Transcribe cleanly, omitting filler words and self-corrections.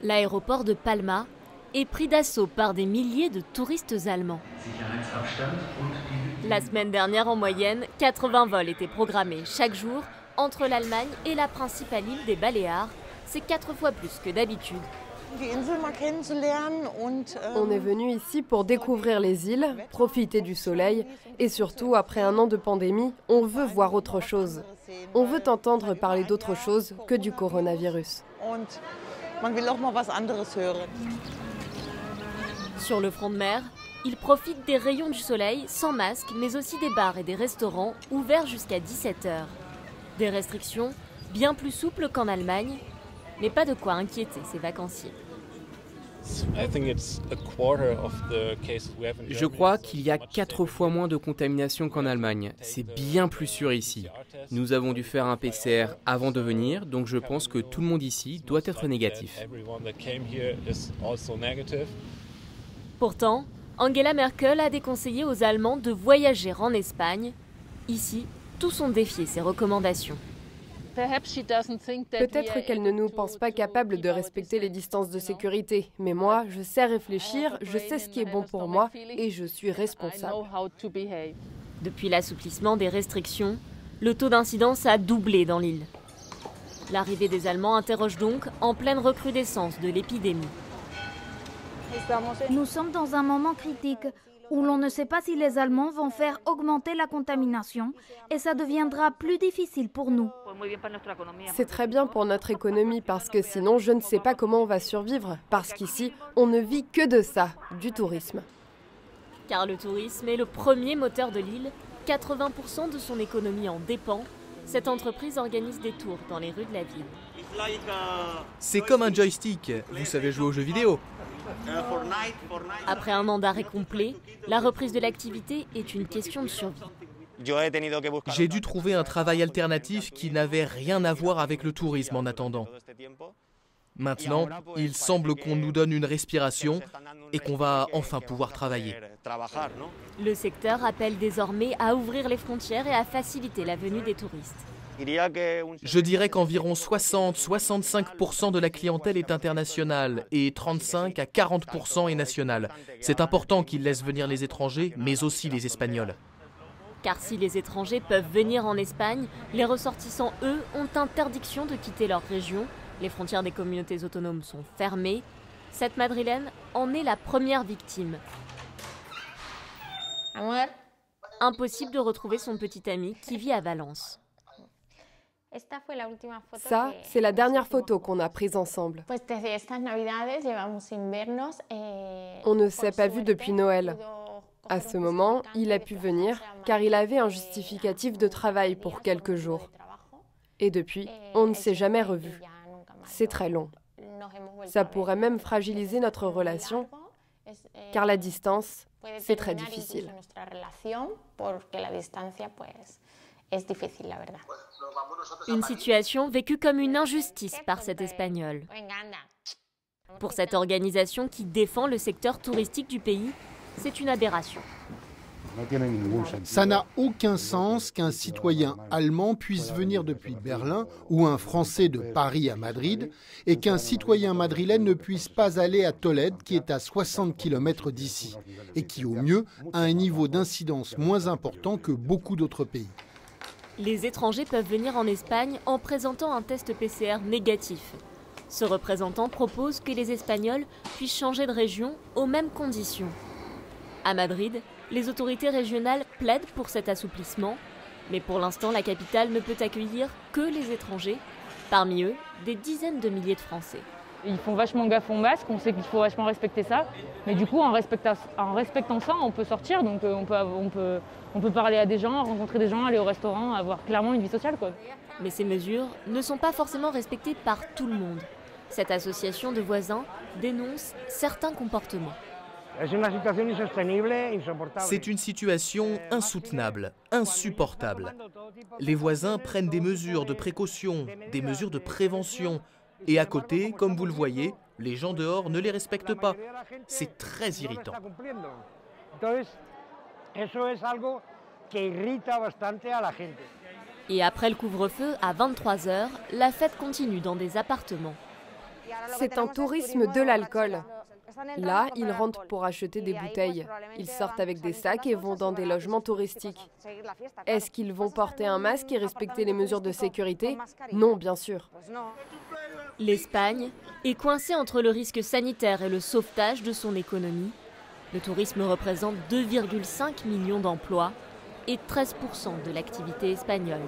L'aéroport de Palma est pris d'assaut par des milliers de touristes allemands. La semaine dernière, en moyenne, 80 vols étaient programmés chaque jour entre l'Allemagne et la principale île des Baléares. C'est 4 fois plus que d'habitude. On est venu ici pour découvrir les îles, profiter du soleil et surtout, après un an de pandémie, on veut voir autre chose. On veut entendre parler d'autre chose que du coronavirus. Sur le front de mer, ils profitent des rayons du soleil sans masque, mais aussi des bars et des restaurants ouverts jusqu'à 17h. Des restrictions bien plus souples qu'en Allemagne, mais pas de quoi inquiéter ces vacanciers. Je crois qu'il y a 4 fois moins de contamination qu'en Allemagne. C'est bien plus sûr ici. Nous avons dû faire un PCR avant de venir, donc je pense que tout le monde ici doit être négatif. Pourtant, Angela Merkel a déconseillé aux Allemands de voyager en Espagne. Ici, tous ont défié ses recommandations. Peut-être qu'elle ne nous pense pas capables de respecter les distances de sécurité. Mais moi, je sais réfléchir, je sais ce qui est bon pour moi et je suis responsable. Depuis l'assouplissement des restrictions, le taux d'incidence a doublé dans l'île. L'arrivée des Allemands interroge donc en pleine recrudescence de l'épidémie. Nous sommes dans un moment critique où l'on ne sait pas si les Allemands vont faire augmenter la contamination et ça deviendra plus difficile pour nous. C'est très bien pour notre économie parce que sinon je ne sais pas comment on va survivre. Parce qu'ici, on ne vit que de ça, du tourisme. Car le tourisme est le premier moteur de l'île, 80% de son économie en dépend. Cette entreprise organise des tours dans les rues de la ville. C'est comme un joystick, vous savez jouer aux jeux vidéo. Après un an d'arrêt complet, la reprise de l'activité est une question de survie. J'ai dû trouver un travail alternatif qui n'avait rien à voir avec le tourisme en attendant. Maintenant, il semble qu'on nous donne une respiration et qu'on va enfin pouvoir travailler. Le secteur appelle désormais à ouvrir les frontières et à faciliter la venue des touristes. Je dirais qu'environ 60-65% de la clientèle est internationale et 35 à 40% est nationale. C'est important qu'ils laissent venir les étrangers, mais aussi les Espagnols. Car si les étrangers peuvent venir en Espagne, les ressortissants, eux, ont interdiction de quitter leur région. Les frontières des communautés autonomes sont fermées. Cette Madrilène en est la première victime. Impossible de retrouver son petit ami qui vit à Valence. Ça, c'est la dernière photo qu'on a prise ensemble. On ne s'est pas vu depuis Noël. À ce moment, il a pu venir car il avait un justificatif de travail pour quelques jours. Et depuis, on ne s'est jamais revus. C'est très long. Ça pourrait même fragiliser notre relation car la distance, c'est très difficile. Une situation vécue comme une injustice par cet Espagnol. Pour cette organisation qui défend le secteur touristique du pays, c'est une aberration. Ça n'a aucun sens qu'un citoyen allemand puisse venir depuis Berlin ou un Français de Paris à Madrid et qu'un citoyen madrilène ne puisse pas aller à Tolède qui est à 60 km d'ici et qui au mieux a un niveau d'incidence moins important que beaucoup d'autres pays. Les étrangers peuvent venir en Espagne en présentant un test PCR négatif. Ce représentant propose que les Espagnols puissent changer de région aux mêmes conditions. À Madrid, les autorités régionales plaident pour cet assouplissement, mais pour l'instant, la capitale ne peut accueillir que les étrangers, parmi eux, des dizaines de milliers de Français. Ils font vachement gaffe au masque, on sait qu'il faut vachement respecter ça, mais du coup, en respectant ça, on peut sortir, donc on peut parler à des gens, rencontrer des gens, aller au restaurant, avoir clairement une vie sociale, quoi. Mais ces mesures ne sont pas forcément respectées par tout le monde. Cette association de voisins dénonce certains comportements. C'est une situation insoutenable, insupportable. Les voisins prennent des mesures de précaution, des mesures de prévention. Et à côté, comme vous le voyez, les gens dehors ne les respectent pas. C'est très irritant. Et après le couvre-feu, à 23h, la fête continue dans des appartements. C'est un tourisme de l'alcool. Là, ils rentrent pour acheter des bouteilles. Ils sortent avec des sacs et vont dans des logements touristiques. Est-ce qu'ils vont porter un masque et respecter les mesures de sécurité? Non, bien sûr. L'Espagne est coincée entre le risque sanitaire et le sauvetage de son économie. Le tourisme représente 2,5 millions d'emplois et 13% de l'activité espagnole.